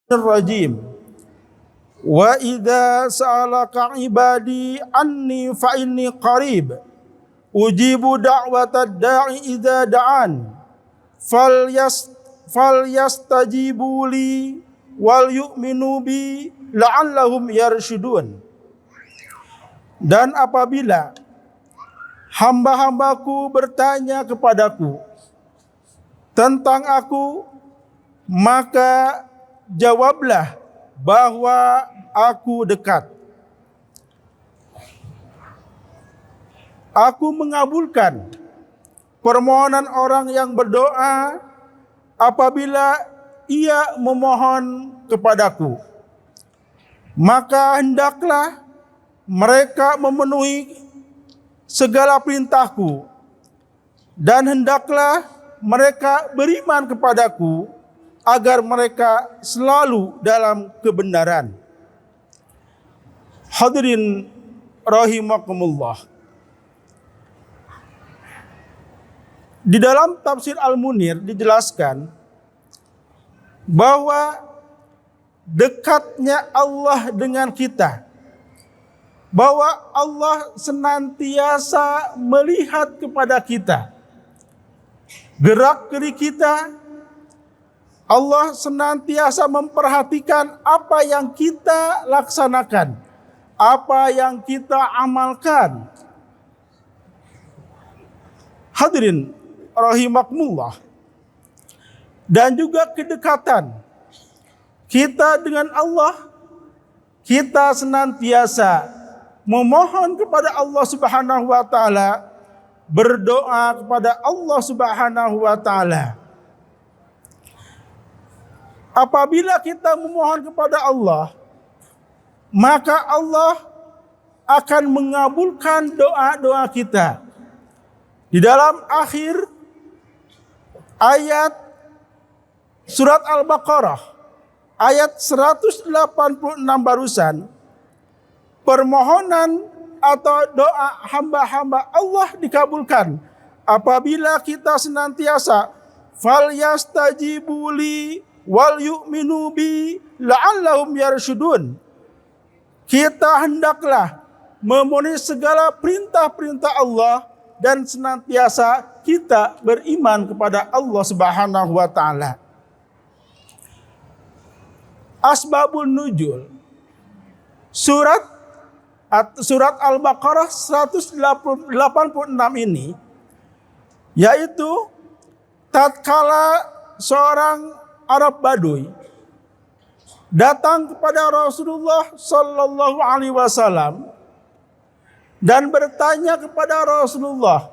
Rajim. Wa idza sa'alaka ibadi anni fa inni qarib ujibu da'watad da'i idza da'an falyastajibu li wal yu'minu bi la'allahum yarshudun. Dan apabila hamba-hambaku bertanya kepadaku tentang aku, maka jawablah bahwa aku dekat. Aku mengabulkan permohonan orang yang berdoa apabila ia memohon kepadaku. Maka hendaklah mereka memenuhi segala perintahku, dan hendaklah mereka beriman kepadaku agar mereka selalu dalam kebenaran. Hadirin rahimakumullah. Di dalam tafsir Al-Munir dijelaskan bahwa dekatnya Allah dengan kita, bahwa Allah senantiasa melihat kepada kita, gerak-gerik kita. Allah senantiasa memperhatikan apa yang kita laksanakan, apa yang kita amalkan. Hadirin rahimakumullah. Dan juga kedekatan kita dengan Allah, kita senantiasa memohon kepada Allah Subhanahu wa taala, berdoa kepada Allah Subhanahu wa taala. Apabila kita memohon kepada Allah, maka Allah akan mengabulkan doa-doa kita. Di dalam akhir ayat surat Al-Baqarah, ayat 186 barusan, permohonan atau doa hamba-hamba Allah dikabulkan apabila kita senantiasa falyastajibu li wal yu'minu bi la'allahum yarshudun. Kita hendaklah memenuhi segala perintah-perintah Allah dan senantiasa kita beriman kepada Allah Subhanahu wa taala. Asbabun nuzul. Surat Al-Baqarah 186 ini, yaitu tatkala seorang Arab Baduy datang kepada Rasulullah Sallallahu Alaihi Wasallam dan bertanya kepada Rasulullah,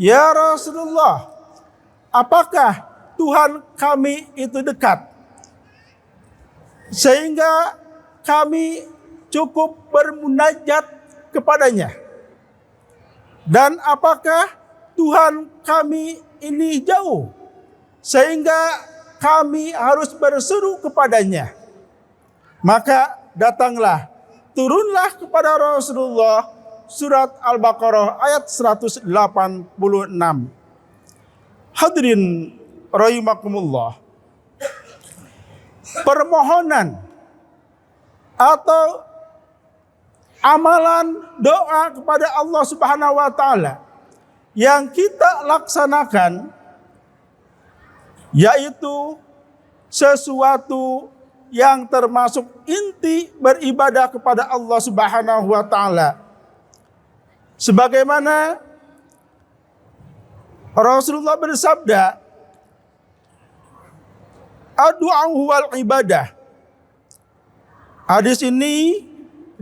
"Ya Rasulullah, apakah Tuhan kami itu dekat sehingga kami cukup bermunajat kepadanya? Dan apakah Tuhan kami ini jauh sehingga kami harus berseru kepadanya?" Maka turunlah kepada Rasulullah surat Al-Baqarah ayat 186. Hadirin rahimakumullah. Permohonan atau amalan doa kepada Allah Subhanahu wa taala yang kita laksanakan, yaitu sesuatu yang termasuk inti beribadah kepada Allah Subhanahu wa taala. Sebagaimana Rasulullah bersabda, "Ad-du'a wal ibadah." Hadis ini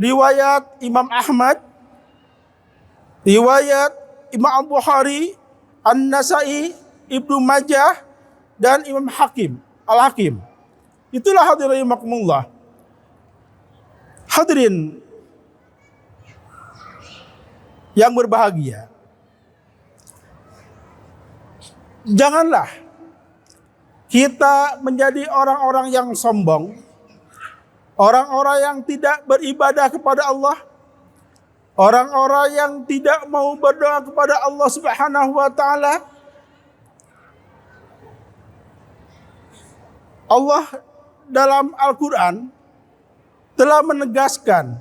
riwayat Imam Ahmad, riwayat Imam Bukhari, An-Nasai, Ibnu Majah, dan Imam Al-Hakim. Itulah hadirin rahimakumullah. Hadirin yang berbahagia, janganlah kita menjadi orang-orang yang sombong, orang-orang yang tidak beribadah kepada Allah, orang-orang yang tidak mau berdoa kepada Allah Subhanahu wa taala. Allah dalam Al-Quran telah menegaskan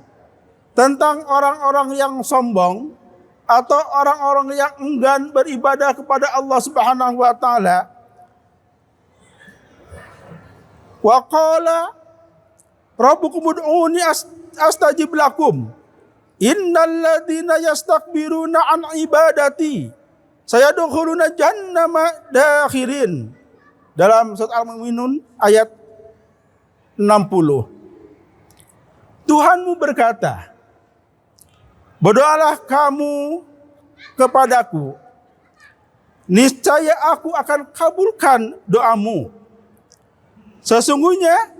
tentang orang-orang yang sombong atau orang-orang yang enggan beribadah kepada Allah Subhanahu wa taala. Wa qala rabbukum ud'uni astajib lakum. Innal ladzina yastakbiruna an ibadati sayadkhuluna jahannama dakhirin. Dalam surat Al-Mu'minun ayat 60. Tuhanmu berkata, berdoalah kamu kepadaku, niscaya aku akan kabulkan doamu. Sesungguhnya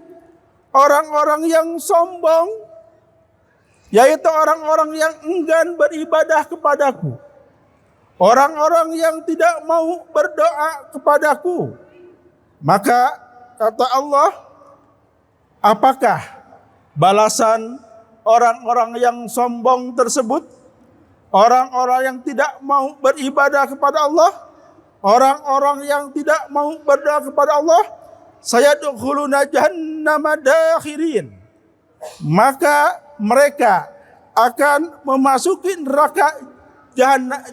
orang-orang yang sombong, yaitu orang-orang yang enggan beribadah kepadaku, orang-orang yang tidak mau berdoa kepadaku, maka kata Allah, apakah balasan orang-orang yang sombong tersebut? Orang-orang yang tidak mau beribadah kepada Allah, orang-orang yang tidak mau berdoa kepada Allah, sayadkhuluna jahannama dakhirin. Maka mereka akan memasuki neraka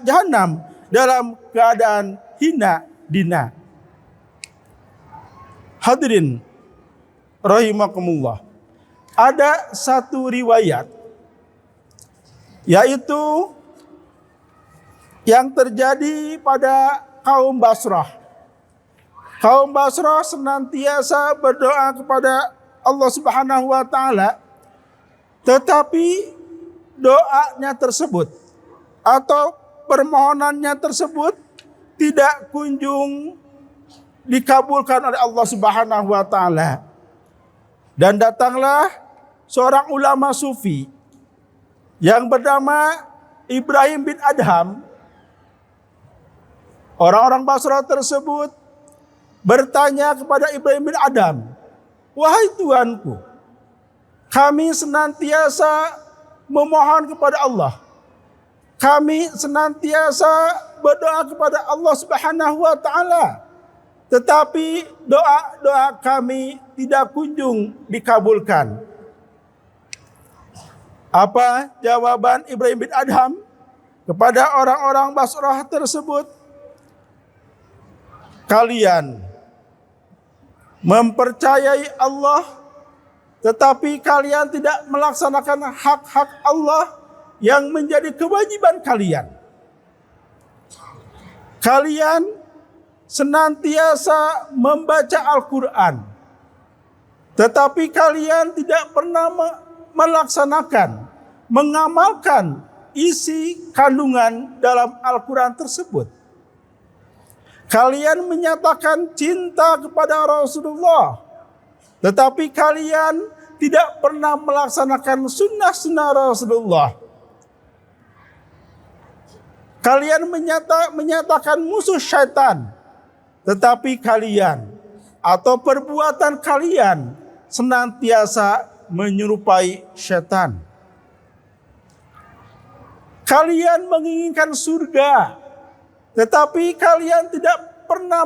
jahanam dalam keadaan hina dina. Hadirin rahimakumullah. Ada satu riwayat, yaitu yang terjadi pada kaum Basrah. Kaum Basrah senantiasa berdoa kepada Allah Subhanahu wa taala, tetapi doanya tersebut atau permohonannya tersebut tidak kunjung dikabulkan oleh Allah Subhanahu wa taala. Dan datanglah seorang ulama sufi yang bernama Ibrahim bin Adham. Orang-orang Basrah tersebut bertanya kepada Ibrahim bin Adham, "Wahai Tuanku, kami senantiasa memohon kepada Allah. Kami senantiasa berdoa kepada Allah Subhanahu wa taala. Tetapi doa-doa kami tidak kunjung dikabulkan." Apa jawaban Ibrahim bin Adham kepada orang-orang Basrah tersebut? Kalian mempercayai Allah, tetapi kalian tidak melaksanakan hak-hak Allah yang menjadi kewajiban kalian. Kalian senantiasa membaca Al-Quran, tetapi kalian tidak pernah melaksanakan, mengamalkan isi kandungan dalam Al-Quran tersebut. Kalian menyatakan cinta kepada Rasulullah, tetapi kalian tidak pernah melaksanakan sunnah-sunnah Rasulullah. Kalian menyatakan musuh syaitan, tetapi kalian atau perbuatan kalian senantiasa menyerupai syaitan. Kalian menginginkan surga, tetapi kalian tidak pernah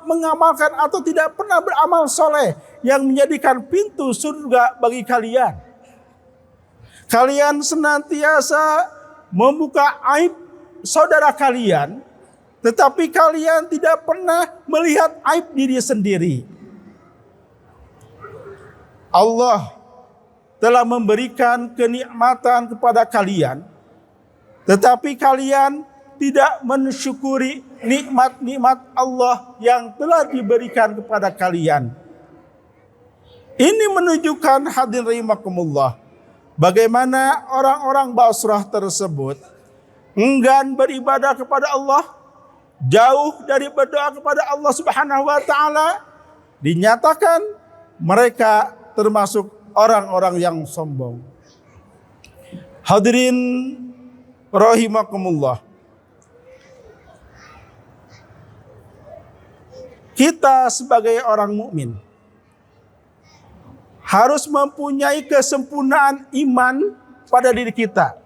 mengamalkan atau tidak pernah beramal soleh yang menjadikan pintu surga bagi kalian. Kalian senantiasa membuka aib saudara kalian, tetapi kalian tidak pernah melihat aib diri sendiri. Allah telah memberikan kenikmatan kepada kalian, tetapi kalian tidak mensyukuri nikmat-nikmat Allah yang telah diberikan kepada kalian. Ini menunjukkan, hadirin rahimakumullah, bagaimana orang-orang Basrah tersebut enggan beribadah kepada Allah, jauh dari berdoa kepada Allah Subhanahu wa taala, dinyatakan mereka termasuk orang-orang yang sombong. Hadirin rahimakumullah. Kita sebagai orang mukmin harus mempunyai kesempurnaan iman pada diri kita.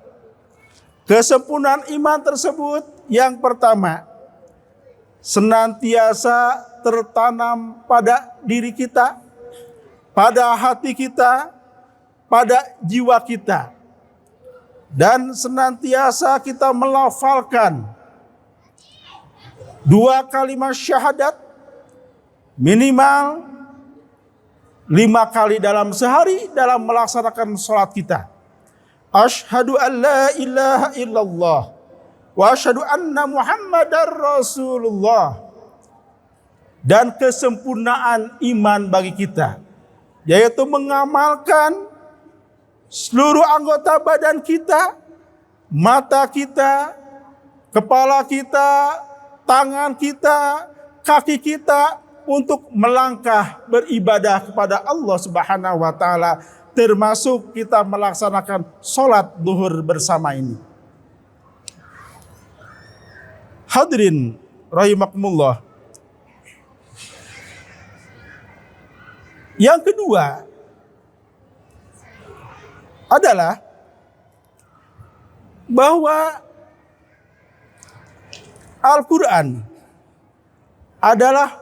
Kesempurnaan iman tersebut yang pertama, senantiasa tertanam pada diri kita pada hati kita, pada jiwa kita. Dan senantiasa kita melafalkan 2 kalimat syahadat minimal 5 kali dalam sehari dalam melaksanakan sholat kita. Asyhadu an la ilaha illallah wa asyhadu anna Muhammadar Rasulullah. Dan kesempurnaan iman bagi kita, yaitu mengamalkan seluruh anggota badan kita, mata kita, kepala kita, tangan kita, kaki kita, untuk melangkah beribadah kepada Allah Subhanahu wa taala, termasuk kita melaksanakan sholat duhur bersama ini. Hadirin rahimakumullah. Yang kedua adalah bahwa Al-Quran adalah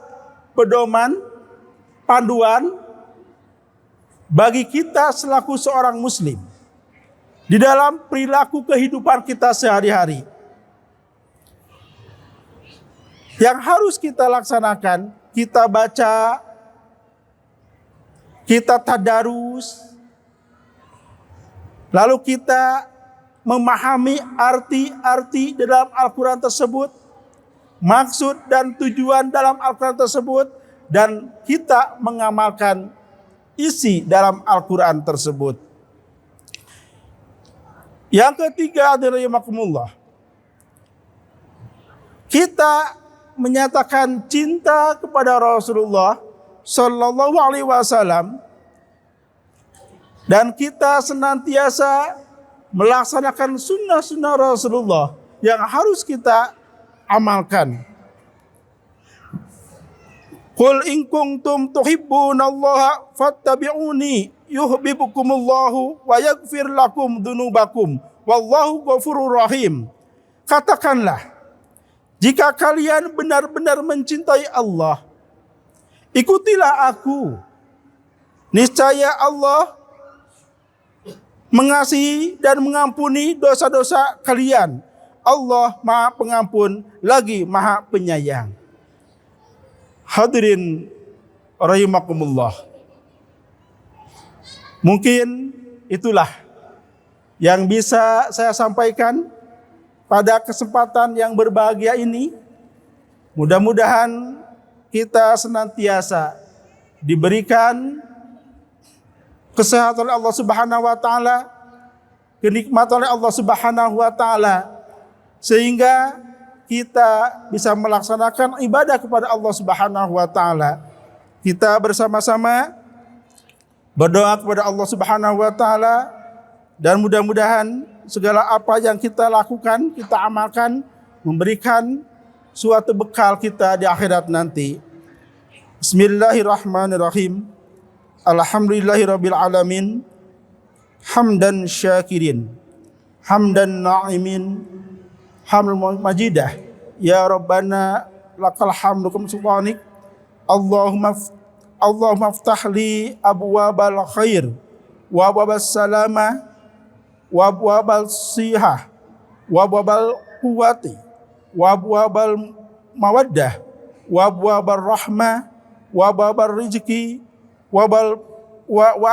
pedoman, panduan bagi kita selaku seorang muslim di dalam perilaku kehidupan kita sehari-hari. Yang harus kita laksanakan, kita baca, kita tadarus, lalu kita memahami arti-arti dalam Al-Quran tersebut, maksud dan tujuan dalam Al-Quran tersebut, dan kita mengamalkan isi dalam Al-Quran tersebut. Yang ketiga adalah rahimakumullah, kita menyatakan cinta kepada Rasulullah Sallallahu Alaihi Wasallam, dan kita senantiasa melaksanakan sunnah-sunnah Rasulullah yang harus kita amalkan. Qul in kuntum tuhibbunallaha fattabi'uni yuhibbukumullahu wa yaghfir lakum dzunubakum wallahu ghafurur rahim. Katakanlah, jika kalian benar-benar mencintai Allah, ikutilah aku. Niscaya Allah mengasihi dan mengampuni dosa-dosa kalian. Allah Maha Pengampun lagi Maha Penyayang. Hadirin rahimakumullah. Mungkin itulah yang bisa saya sampaikan pada kesempatan yang berbahagia ini. Mudah-mudahan kita senantiasa diberikan kesehatan Allah Subhanahu wa taala, kenikmatan oleh Allah Subhanahu wa taala, sehingga kita bisa melaksanakan ibadah kepada Allah Subhanahu wa taala. Kita bersama-sama berdoa kepada Allah Subhanahu wa taala, dan mudah-mudahan segala apa yang kita lakukan, kita amalkan, memberikan suatu bekal kita di akhirat nanti. Bismillahirrahmanirrahim. Alhamdulillahirabbil alamin. Hamdan syakirin, hamdan na'imin, hamdul majidah. Ya Rabbana lakal hamdu kum subhanik. Allahumma aftah li abwabal khair wa abwabas salamah wa abwabal sihah wa abwabal quwwati wa abwabal mawaddah wa abwabal rahmah wa abwabal rizki wa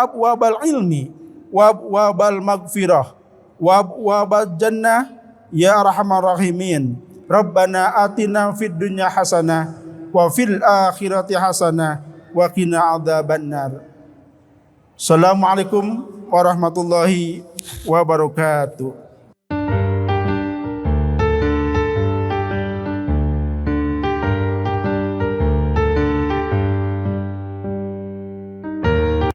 abwabal ilmi wa abwabal maghfirah wa abwabal jannah ya arhamar rahimin. Rabbana atina fid dunya hasanah wa fil akhirati hasanah wa qina adzabannar. Assalamualaikum warahmatullahi wabarakatuh.